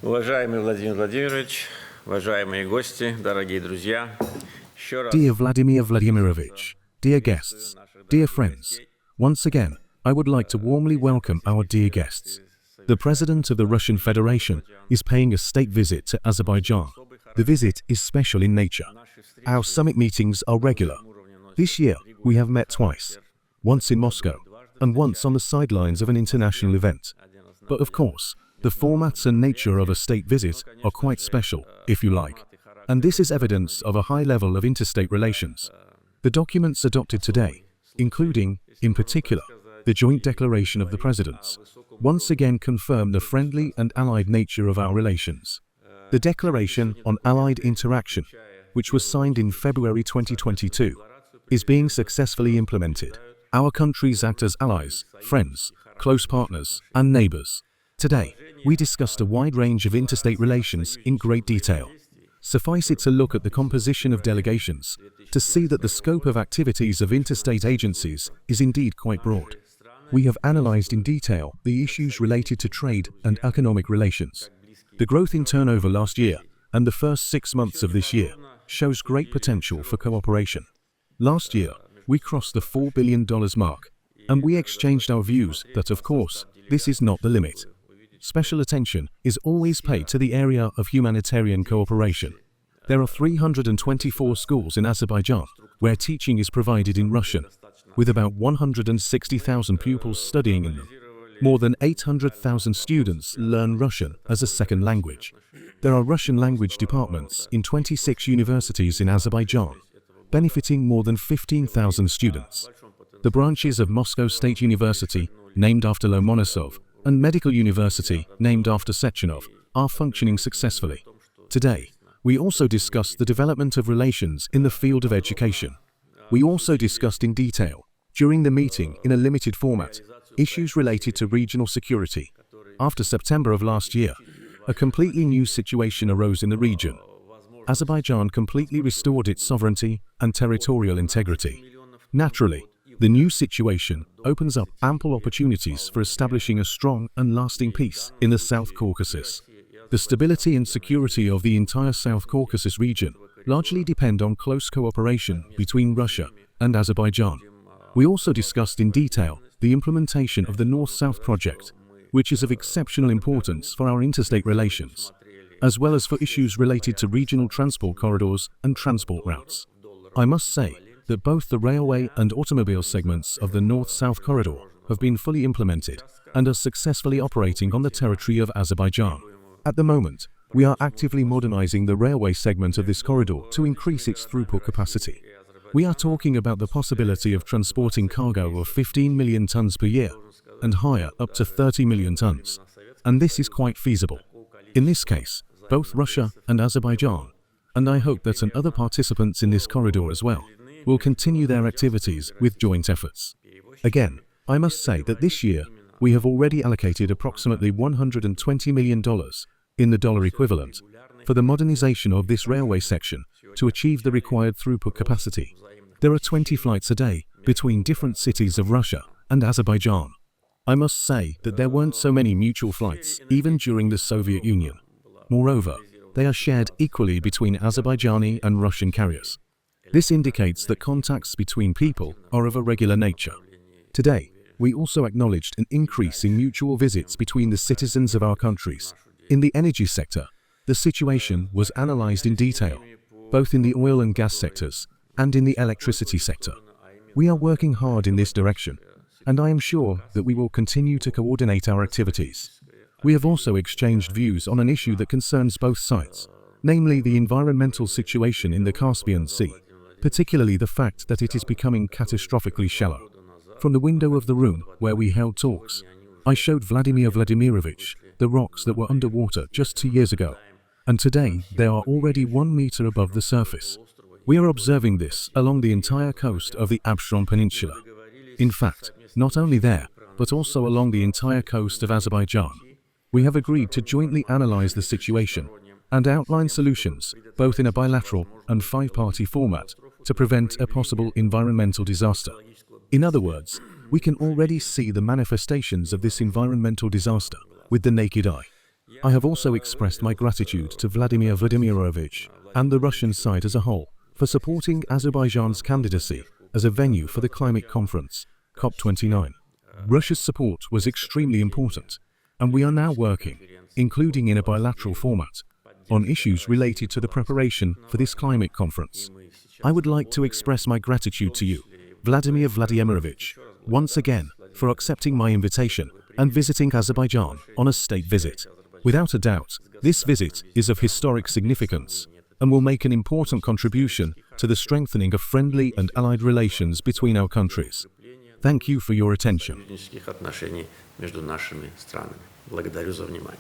Уважаемый Владимир Владимирович, уважаемые гости, дорогие друзья, еще раз. Dear Vladimir Vladimirovich, dear guests, dear friends, once again, I would like to warmly welcome our dear guests. The President of the Russian Federation is paying a state visit to Azerbaijan. The visit is special in nature. Our summit meetings are regular. This year, we have met twice, once in Moscow, and once on the sidelines of an international event. But of course, the formats and nature of a state visit are quite special, if you like, and this is evidence of a high level of interstate relations. The documents adopted today, including, in particular, the joint declaration of the presidents, once again confirm the friendly and allied nature of our relations. The Declaration on Allied Interaction, which was signed in February 2022, is being successfully implemented. Our countries act as allies, friends, close partners, and neighbors. Today, we discussed a wide range of interstate relations in great detail. Suffice it to look at the composition of delegations to see that the scope of activities of interstate agencies is indeed quite broad. We have analyzed in detail the issues related to trade and economic relations. The growth in turnover last year and the first 6 months of this year shows great potential for cooperation. Last year, we crossed the $4 billion mark, and we exchanged our views that, of course, this is not the limit. Special attention is always paid to the area of humanitarian cooperation. There are 324 schools in Azerbaijan where teaching is provided in Russian, with about 160,000 pupils studying in them. More than 800,000 students learn Russian as a second language. There are Russian language departments in 26 universities in Azerbaijan, benefiting more than 15,000 students. The branches of Moscow State University, named after Lomonosov, and Medical University, named after Sechenov, are functioning successfully. Today, we also discussed the development of relations in the field of education. We also discussed in detail, during the meeting in a limited format, issues related to regional security. After September of last year, a completely new situation arose in the region. Azerbaijan completely restored its sovereignty and territorial integrity. Naturally, the new situation opens up ample opportunities for establishing a strong and lasting peace in the South Caucasus. The stability and security of the entire South Caucasus region largely depend on close cooperation between Russia and Azerbaijan. We also discussed in detail the implementation of the North-South project, which is of exceptional importance for our interstate relations, as well as for issues related to regional transport corridors and transport routes. I must say that both the railway and automobile segments of the North-South corridor have been fully implemented and are successfully operating on the territory of Azerbaijan. At the moment, we are actively modernizing the railway segment of this corridor to increase its throughput capacity. We are talking about the possibility of transporting cargo of 15 million tons per year and higher up to 30 million tons, and this is quite feasible. In this case, both Russia and Azerbaijan, and I hope that some other participants in this corridor as well, will continue their activities with joint efforts. Again, I must say that this year, we have already allocated approximately $120 million in the dollar equivalent for the modernization of this railway section to achieve the required throughput capacity. There are 20 flights a day between different cities of Russia and Azerbaijan. I must say that there weren't so many mutual flights even during the Soviet Union. Moreover, they are shared equally between Azerbaijani and Russian carriers. This indicates that contacts between people are of a regular nature. Today, we also acknowledged an increase in mutual visits between the citizens of our countries. In the energy sector, the situation was analyzed in detail, both in the oil and gas sectors and in the electricity sector. We are working hard in this direction, and I am sure that we will continue to coordinate our activities. We have also exchanged views on an issue that concerns both sides, namely the environmental situation in the Caspian Sea, particularly the fact that it is becoming catastrophically shallow. From the window of the room where we held talks, I showed Vladimir Vladimirovich the rocks that were underwater just 2 years ago, and today they are already 1 meter above the surface. We are observing this along the entire coast of the Absheron Peninsula. In fact, not only there, but also along the entire coast of Azerbaijan. We have agreed to jointly analyze the situation and outline solutions, both in a bilateral and 5-party format, to prevent a possible environmental disaster. In other words, we can already see the manifestations of this environmental disaster with the naked eye. I have also expressed my gratitude to Vladimir Vladimirovich and the Russian side as a whole for supporting Azerbaijan's candidacy as a venue for the climate conference, COP29. Russia's support was extremely important, and we are now working, including in a bilateral format, on issues related to the preparation for this climate conference. I would like to express my gratitude to you, Vladimir Vladimirovich, once again, for accepting my invitation and visiting Azerbaijan on a state visit. Without a doubt, this visit is of historic significance and will make an important contribution to the strengthening of friendly and allied relations between our countries. Thank you for your attention. Отношений между нашими странами. Благодарю за внимание.